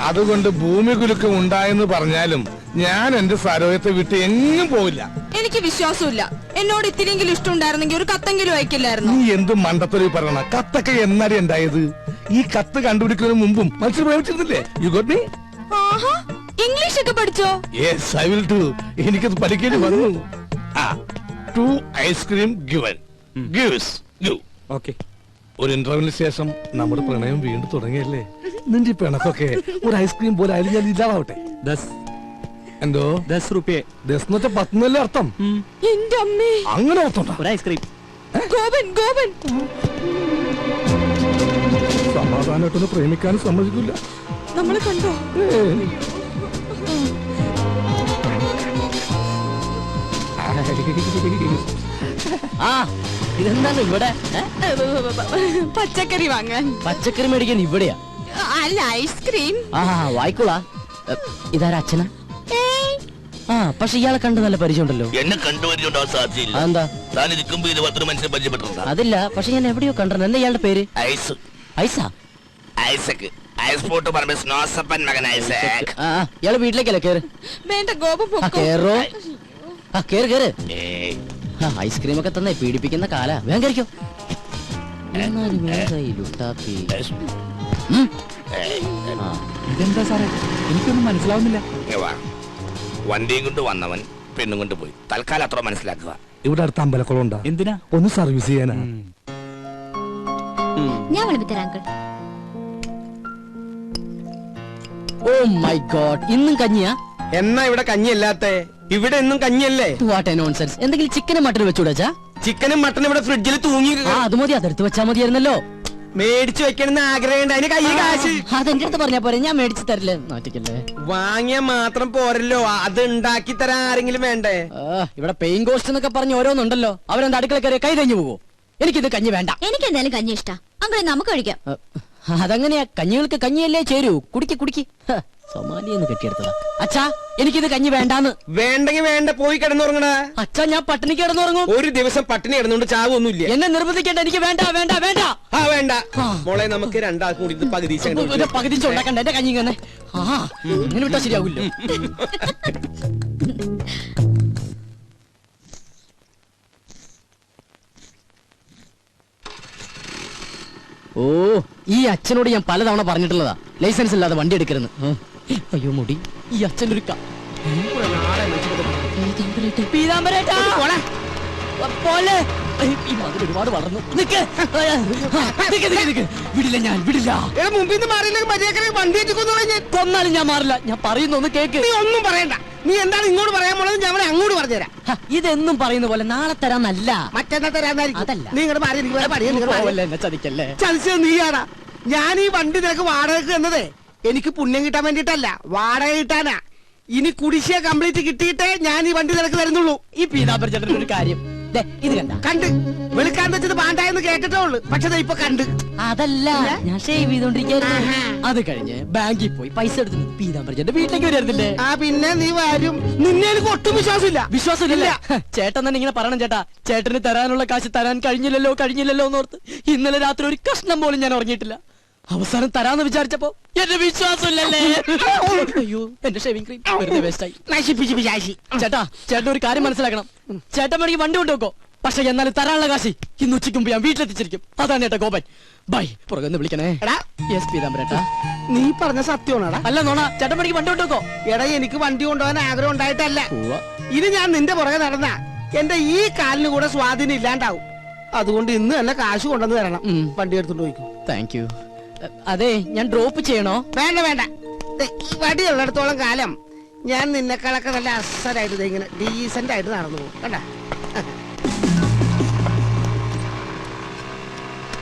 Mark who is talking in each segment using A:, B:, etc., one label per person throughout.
A: അതുകൊണ്ട് ഭൂമി കുലുക്കം ഉണ്ടായെന്ന് പറഞ്ഞാലും ഞാൻ എന്റെ സരോയത്തെ വിട്ട് എങ്ങും പോവില്ല.
B: എനിക്ക് വിശ്വാസമില്ല. എന്നോട് ഇത്തിരിയെങ്കിലും ഇഷ്ടം ഉണ്ടായിരുന്നെങ്കിൽ ഒരു കത്തെങ്കിലും അയക്കില്ലായിരുന്നു.
A: നീ എന്ത് മണ്ടത്തൊരു പറയണ? കത്തൊക്കെ എന്നാടി ഉണ്ടായത്? ഈ കത്ത് കണ്ടുപിടിക്കുന്നതിന് മുമ്പും മനുഷ്യർ പ്രേമിച്ചിരുന്നില്ലേ? You got me?
B: ഇംഗ്ലീഷ് ഒക്കെ പഠിച്ചോ?
A: Yes I will do. എനിക്കത് പഠിക്കേണ്ടി വന്നു. 2 ice cream given. Gives give.
C: Okay.
A: ഒരു ഇന്റർവ്യൂവിന് ശേഷം നമ്മുടെ പ്രണയം വീണ്ടും തുടങ്ങിയല്ലേ? നിന്റെ പിണക്കൊക്കെ ഒരു ഐസ്ക്രീം പോലെ അലിഞ്ഞാൽ ഇല്ലാവട്ടെ. എന്തോ
C: 10 രൂപയെ?
A: 10 10 അർത്ഥം.
B: എന്റെ അമ്മേ,
A: അങ്ങനെ അർത്ഥം
C: ഒരു ഐസ്ക്രീം.
B: ഗോപൻ ഗോപൻ
A: സമാധാനമായിട്ടൊന്ന് പ്രേമിക്കാനും സമ്മതിക്കില്ല.
B: നമ്മളെ കണ്ടോ?
D: ഇതെന്താണ് ഇവിടെ?
B: പച്ചക്കറി വാങ്ങാൻ.
D: പച്ചക്കറി മേടിക്കാൻ ഇവിടെയാ?
B: അല്ല, ഐസ്ക്രീം.
D: വായിക്കോളാ. ഇതാരാ അച്ഛനാ? പക്ഷെ ഇയാളെ കണ്ട് നല്ല പരിചയമുണ്ടല്ലോ.
E: എന്നെ കണ്ടുപരിചയമുണ്ടോ? സാധ്യയില്ല.
D: എന്താ?
E: താൻ ഇരിക്കുമ്പോ 20 മനുഷ്യനെ പരിചയപ്പെട്ടിട്ടുണ്ടോ?
D: അതില്ല, പക്ഷെ ഞാൻ എവിടെയോ കണ്ടിട്ടുണ്ട്. എന്താ ഇയാളുടെ പേര്?
E: ഐസ്.
D: ഐസാ?
E: ഐസക്. ഐസ് പോട്ട് പറഞ്ഞ സ്നോസപ്പൻ മകൻ ഐസക്.
D: ഇയാള് വീട്ടിലേക്കല്ലേ കേറ്?
B: വേണ്ട, ഗോപൻ
D: കേറോ. കേറ് കേറ്. ഐസ്ക്രീം ഒക്കെ തന്നെ പീഡിപ്പിക്കുന്ന കാല. വേഗം കഴിക്കോ.
C: ഇതെന്താ സാറേ? എനിക്കൊന്നും മനസ്സിലാവുന്നില്ല.
E: വണ്ടിയും കൊണ്ട് വന്നവൻ പെണ്ണും കൊണ്ട് പോയി. തൽക്കാലം അത്ര മനസ്സിലാക്കുക.
A: ഇവിടെ അടുത്ത അമ്പലക്കുളം ഉണ്ടാ?
C: എന്തിനാ?
A: ഒന്ന് സർവീസ് ചെയ്യാനാ.
F: ഞാൻ വിളിപ്പിത്തരാം അങ്കിൾ.
D: ഓ മൈ ഗോഡ്, ഇന്നും കഞ്ഞിയാ?
G: എന്നാ ഇവിടെ കഞ്ഞിയല്ലാത്ത? ഇവിടെ എന്നും കഞ്ഞിയല്ലേ?
D: What A nonsense. എന്തെങ്കിലും ചിക്കനും മട്ടനും വെച്ചൂടാ?
G: ചിക്കനും മട്ടനും ഇവിടെ ഫ്രിഡ്ജിൽ തൂങ്ങി.
D: അത് മതി, അതെടുത്ത് വെച്ചാ മതിയായിരുന്നല്ലോ.
G: മേടിച്ചു വെക്കണമെന്ന് ആഗ്രഹമുണ്ട്. അതിന് കയ്യിൽ കാശ്.
D: അതെന്റെ അടുത്ത് പറഞ്ഞാ പോരെ, ഞാൻ മേടിച്ചു തരില്ലേ. നാട്ടിക്കല്ലേ.
G: വാങ്ങിയാ മാത്രം പോരല്ലോ, അത് ഉണ്ടാക്കി തരാൻ ആരെങ്കിലും വേണ്ടേ?
D: ഇവിടെ പെയിൻ കോസ്റ്റ് എന്നൊക്കെ പറഞ്ഞ് ഓരോന്നുണ്ടല്ലോ. അവരെന്താ അടുക്കള കയറി കൈ തഞ്ഞു പോവോ? എനിക്കിത് കഞ്ഞി വേണ്ട.
F: എനിക്ക് എന്തായാലും കഞ്ഞി ഇഷ്ടാ. അങ്കിൾ നമുക്ക് കഴിക്കാം.
D: അതങ്ങനെയാ, കഞ്ഞികൾക്ക് കഞ്ഞിയല്ലേ ചേരൂ. കുടിക്ക് കുടിക്ക്. സൊമാലിയെന്ന് കെട്ടിയെടുത്തതാ. അച്ഛാ, എനിക്കിത് കഞ്ഞി വേണ്ടാന്ന്.
G: വേണ്ടെങ്കിൽ വേണ്ട, പോയി കിടന്നുറങ്ങണ.
D: അച്ഛാ, ഞാൻ പട്ടിണി കിടന്നുറങ്ങും.
G: ഒരു ദിവസം പട്ടിണി കിടന്നുകൊണ്ട് ചാവൊന്നുമില്ല.
D: എന്നെ നിർബന്ധിക്കേണ്ട. എനിക്ക് വേണ്ട വേണ്ട വേണ്ട.
G: വേണ്ട മോളെ, നമുക്ക് രണ്ടാൾക്കും കൂടി ഇത് പകുതി
D: പകുതി ഉണ്ടാക്കണ്ട. എന്റെ കഞ്ഞി ഇങ്ങനെ ഇങ്ങനെ വിട്ടാ ശരിയാവില്ല. ഓ, ഈ അച്ഛനോട് ഞാൻ പലതവണ പറഞ്ഞിട്ടുള്ളതാ, ലൈസൻസ് ഇല്ലാതെ വണ്ടി എടുക്കരുന്ന്. അയ്യോ മുടി, ഈ അച്ഛൻ്റെ ഒരു ഒരുപാട് വളർന്നു. വിടില്ല, ഞാൻ വിടില്ല. കൊന്നാലും ഞാൻ മാറില്ല. ഞാൻ പറയുന്നൊന്ന് കേക്ക്.
G: നീ ഒന്നും പറയണ്ട. നീ എന്താണ് ഇങ്ങോട്ട് പറയാൻ പോണത്? ഞാൻ അങ്ങോട്ട് പറഞ്ഞുതരാം.
D: ഇതെന്നും പറയുന്ന പോലെ നാളെ തരാന്നല്ല,
G: മറ്റന്നാ തരാന്നായിരിക്കും.
D: അതല്ല.
G: നീ ഇങ്ങോട്ട് മാറി.
D: ചതിക്കല്ലേ.
G: ചതിച്ചത് നീയാടാ. ഞാൻ ഈ വണ്ടി നിനക്ക് വാടകയ്ക്ക് തന്നതേ എനിക്ക് പുണ്യം കിട്ടാൻ വേണ്ടിട്ടല്ല, വാടക കിട്ടാനാ. ഇനി കുടിശ്ശിക കംപ്ലീറ്റ് കിട്ടിയിട്ടേ ഞാൻ ഈ വണ്ടി നിനക്ക് തരുന്നുള്ളൂ.
D: ഈ പീതാംബര ചേട്ടൻ ഒരു കാര്യം ഇത്
G: കണ്ട് വെളുക്കാൻ വെച്ചത് പാണ്ടായെന്ന് കേട്ടിട്ടേ ഉള്ളു. പക്ഷെ ഇപ്പൊ കണ്ട്.
D: അതല്ല, ഞാൻ ഷേവ് ചെയ്തോണ്ടിരിക്കായിരുന്നു. അത് കഴിഞ്ഞ് ബാങ്കിൽ പോയി പൈസ എടുത്ത് പീതാംബര ചേട്ടൻ വീട്ടിലേക്ക് വരുന്നില്ലേ?
G: പിന്നെ നീ വരും. നിന്നെ എനിക്ക് ഒട്ടും വിശ്വാസമില്ല.
D: വിശ്വാസമില്ല. ചേട്ടൻ തന്നെ ഇങ്ങനെ പറയണം. ചേട്ടാ, ചേട്ടന് തരാനുള്ള കാശ് തരാൻ കഴിഞ്ഞില്ലല്ലോ എന്നോർത്ത് ഇന്നലെ രാത്രി ഒരു കഷ്ണം പോലും ഞാൻ ഉറങ്ങിയിട്ടില്ല. അവസാനം തരാന്ന് വിചാരിച്ചപ്പോ എന്റെ വിശ്വാസമില്ലല്ലേ. അയ്യോ, എന്റെ ഷേവിംഗ് ക്രീം വെറുതെ വേസ്റ്റായി. ചേട്ടാ, ചേട്ടൻ ഒരു കാര്യം മനസ്സിലാക്കണം. ചേട്ടൻ വേണമെങ്കിൽ വണ്ടി കൊണ്ടുവെക്കോ, പക്ഷെ എന്നാലും തരാനുള്ള കാശി ഇന്ന് ഉച്ചയ്ക്ക് മുമ്പ് ഞാൻ വീട്ടിലെത്തിച്ചിരിക്കും. അതാണ് ചേട്ടാ ഗോപൻ. ബൈ. പുറകെ വിളിക്കണേ. യെസ് പീതാംബരേട്ടാ.
G: നീ പറഞ്ഞ സത്യമാണോടാ?
D: അല്ല നോണ. ചേട്ടൻ വേണമെങ്കിൽ വണ്ടി കൊണ്ടുവെക്കോ.
G: എടാ, എനിക്ക് വണ്ടി കൊണ്ടുപോകാൻ ആഗ്രഹം ഉണ്ടായിട്ടല്ല. ഇനി ഞാൻ നിന്റെ പുറകെ നടന്ന എന്റെ ഈ കാലിന് കൂടെ സ്വാധീനം ഇല്ലാണ്ടാവും. അതുകൊണ്ട് ഇന്ന് തന്നെ കാശ് കൊണ്ടുവന്ന് തരണം. വണ്ടി എടുത്തോണ്ട് പോയിക്കോ.
D: Thank you. അതെ, ഞാൻ ഡ്രോപ്പ് ചെയ്യണോ?
G: വേണ്ട വേണ്ട. ഈ വടി ഉള്ളിടത്തോളം കാലം ഞാൻ നിന്നെക്കാളൊക്കെ നല്ല അസലായിട്ട് ഇങ്ങനെ ഡീസന്റ് ആയിട്ട് നടന്നു പോകും. കണ്ട.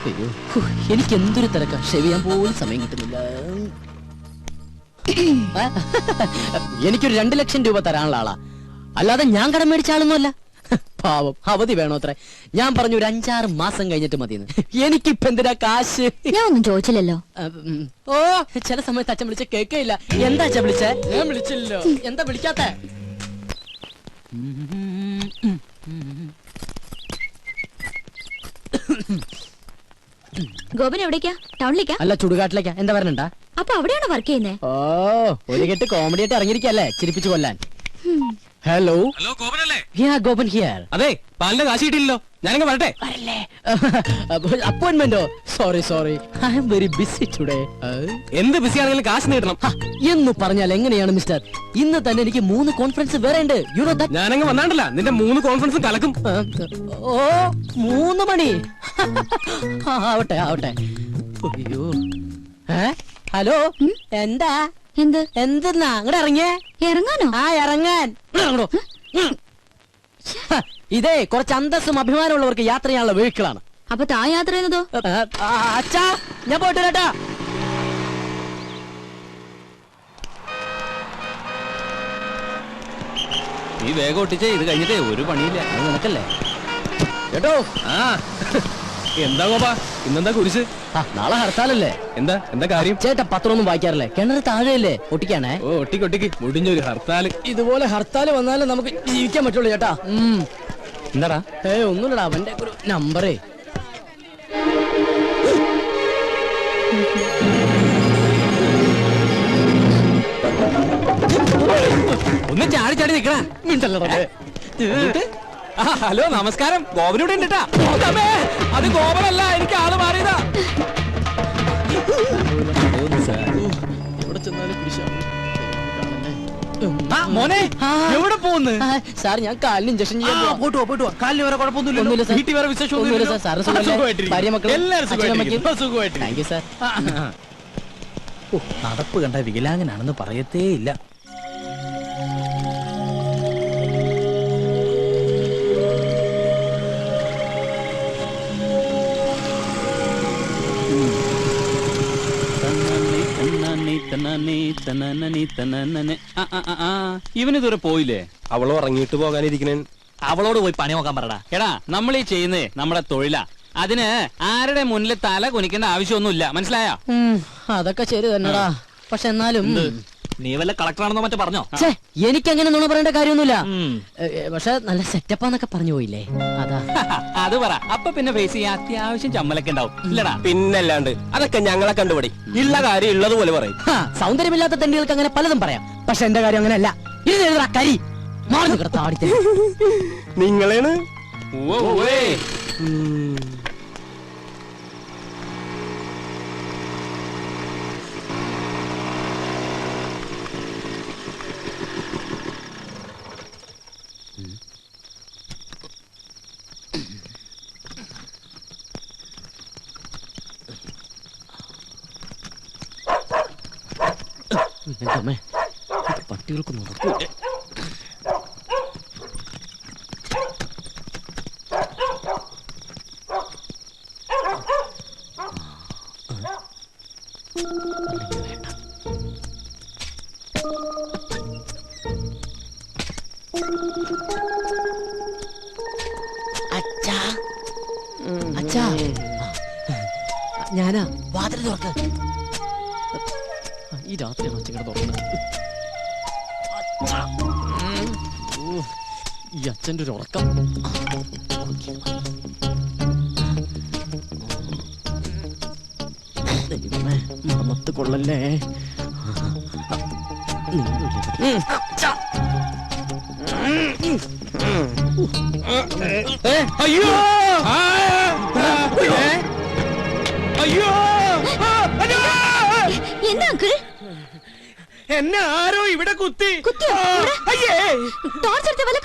D: അയ്യോ, എനിക്ക് എന്തൊരു തിരക്കാ. ഷേവ് ചെയ്യാൻ പോലും സമയം കിട്ടുന്നില്ല. എനിക്കൊരു 2 ലക്ഷം രൂപ തരാനുള്ള ആളാ, അല്ലാതെ ഞാൻ കടം മേടിച്ച ആളൊന്നുമല്ല. പാവം, അവധി വേണോ അത്ര? ഞാൻ പറഞ്ഞു ഒരു 5-6 മാസം കഴിഞ്ഞിട്ട് മതിയെന്ന്. എനിക്കിപ്പ എന്തിനാ കാശ്?
F: ഞാൻ ഒന്നും ചോദിച്ചില്ലല്ലോ.
D: ഓ, ചില സമയത്ത് അച്ഛൻ വിളിച്ച കേൾക്കയില്ല. എന്താ അച്ഛൻ വിളിച്ചേ? ഞാൻ വിളിച്ചില്ലല്ലോ. എന്താ വിളിക്കാത്ത?
F: ഗോപൻ എവിടേക്കാ? ടൗണിലേക്കാ?
D: അല്ല, ചുടുകാട്ടിലേക്കാ. എന്താ വരണണ്ടാ?
F: അപ്പൊ അവിടെയാണോ വർക്ക് ചെയ്യുന്നേ?
D: ഓ ഒരു കെട്ട് കോമഡി ആയിട്ട് ഇറങ്ങിയിരിക്കല്ലേ ചിരിപ്പിച്ചു കൊല്ലാൻ. ഹലോ
C: ഹലോ ഗോപനല്ലേ?
D: ഗോപൻ ഹിയർ.
C: അതെ, പാലിന്റെ കാശ് കിട്ടിയില്ലല്ലോ. ഞാനങ്ങ് വരട്ടെ.
D: അപ്പോയിന്റ്മെന്റോ? Sorry I am very busy today.
C: എന്ത് ബിസി ആണെങ്കിലും കാശ് നേടണം.
D: എന്ന് പറഞ്ഞാൽ എങ്ങനെയാണ് മിസ്റ്റർ? ഇന്ന് തന്നെ എനിക്ക് 3 കോൺഫറൻസ് വേറെ ഉണ്ട്. You know that.
C: ഞാനങ്ങ് വന്നാണ്ടല്ല, നിന്റെ 3 കോൺഫറൻസും കലക്കും.
D: ഓ 3 മണി. ആവട്ടെ. അയ്യോ. ഹലോ എന്താ? എന്തെന്നാ അങ്ങോട്ട് ഇറങ്ങിയേ?
F: ഇറങ്ങാനോ?
D: ഇറങ്ങാൻ. ഇതേ കുറച്ച് അന്തസ്സും അഭിമാനമുള്ളവർക്ക് യാത്ര ചെയ്യാനുള്ള വെഹിക്കിളാണ്.
F: അപ്പൊ താ യാത്ര ചെയ്യുന്നതോ?
D: അച്ഛാ ഞാൻ പോയിട്ട് കേട്ടാ.
C: ഈ വേഗം ഒട്ടിച്ചേ, ഇത് കഴിഞ്ഞിട്ടേ ഒരു പണിയില്ല.
D: അത് നിനക്കല്ലേ കേട്ടോ.
C: ആ എന്താ ഗോപാ, ഇന്നെന്താ കുരിശ്?
D: നാളെ ഹർത്താലല്ലേ?
C: എന്താ കാര്യം?
D: ചേട്ടാ പത്രമൊന്നും വായിക്കാറില്ലേ? കിണറ് താഴെയല്ലേ? ഒട്ടിക്കാണേ.
C: ഓ ഒട്ടിക്ക് മുടിഞ്ഞൊരു ഹർത്താല്.
D: ഇതുപോലെ ഹർത്താൽ വന്നാലേ നമുക്ക് ജീവിക്കാൻ പറ്റുള്ളൂ ചേട്ടാ.
C: എന്താടാ?
D: ഒന്നുമില്ലടാ, അവന്റെ ഒരു നമ്പറേ.
C: ഒന്ന് ചാടി നിക്കണ. ഹലോ നമസ്കാരം, ഗോപനൂടെ ഉണ്ട്. അത് ഗോപനല്ല, എനിക്ക് ആള് മാറിയതാ.
D: എവിടെ ചെന്നാലും
C: മോനെ എവിടെ പോകുന്നു?
D: സാർ ഞാൻ കാലിന് ഇഞ്ചക്ഷൻ ചെയ്യാൻ പോവാ.
C: പോയിട്ട് കാലിന് വേറെ
D: ഒന്നുമില്ല സാർ.
C: വീട്ടിൽ വേറെ വിശേഷം
D: ഒന്നുമില്ല സാർ. സാറ് സുഖമല്ലേ? ഭാര്യ മക്കളും
C: സുഖമായിട്ട്.
D: Thank you sir.
C: നടപ്പ് കണ്ട വികലാംഗനാണെന്ന് പറയത്തേ ഇല്ല. ഇവനിതുവരെ പോയില്ലേ?
H: അവള് ഉറങ്ങിയിട്ട് പോകാനിരിക്കണേ.
C: അവളോട് പോയി പണി നോക്കാൻ പറടാ. എടാ നമ്മൾ ഈ ചെയ്യുന്നേ നമ്മുടെ തൊഴിലാ. അതിന് ആരുടെ മുന്നിൽ തല കുനിക്കേണ്ട ആവശ്യമൊന്നുമില്ല, മനസ്സിലായോ?
D: അതൊക്കെ ശരി തന്നെടാ. പക്ഷെ എന്നാലും
C: നീ വല്ല കളക്ടറാണെന്നോ മറ്റോ പറഞ്ഞോ?
D: എനിക്കങ്ങനെ നുണ പറയേണ്ട കാര്യമൊന്നുമില്ല. പക്ഷെ നല്ല സെറ്റപ്പാന്നൊക്കെ പറഞ്ഞു പോയില്ലേ, അതാ.
C: അത് പറ. അപ്പൊ പിന്നെ ഫേസ് ചെയ്യാൻ അത്യാവശ്യം ചമ്മലൊക്കെ ഉണ്ടാവും, ഇല്ലടാ?
H: പിന്നല്ലാണ്ട് അതൊക്കെ ഞങ്ങളെ കണ്ടുപടി. ഉള്ള കാര്യം ഉള്ളതുപോലെ പറയും.
D: സൗന്ദര്യമില്ലാത്ത തെണ്ടികൾക്ക് അങ്ങനെ പലതും പറയാം. പക്ഷെ എന്റെ കാര്യം അങ്ങനെയല്ല. ഇത് എഴുതാ കരി മാറി കിടത്താടിത്തെ.
H: നിങ്ങളേണ്
D: പട്ടികൾക്ക് നടക്കൂ. അച്ഛാ ഞാനാ. വാതിൽ തുറക്ക്. ഈ രാത്രിയാണ് അച്ഛൻ തുറക്കുന്നത്. ഈ അച്ഛൻ്റെ ഒരു ഉറക്കം. മണത്ത് കൊള്ളല്ലേ.
C: അയ്യോ അയ്യോ
F: എന്താ അങ്കിൾ?
G: എന്നെ ആരോ ഇവിടെ കുത്തി.
F: ടോർച്ച് എടുത്ത വല്ല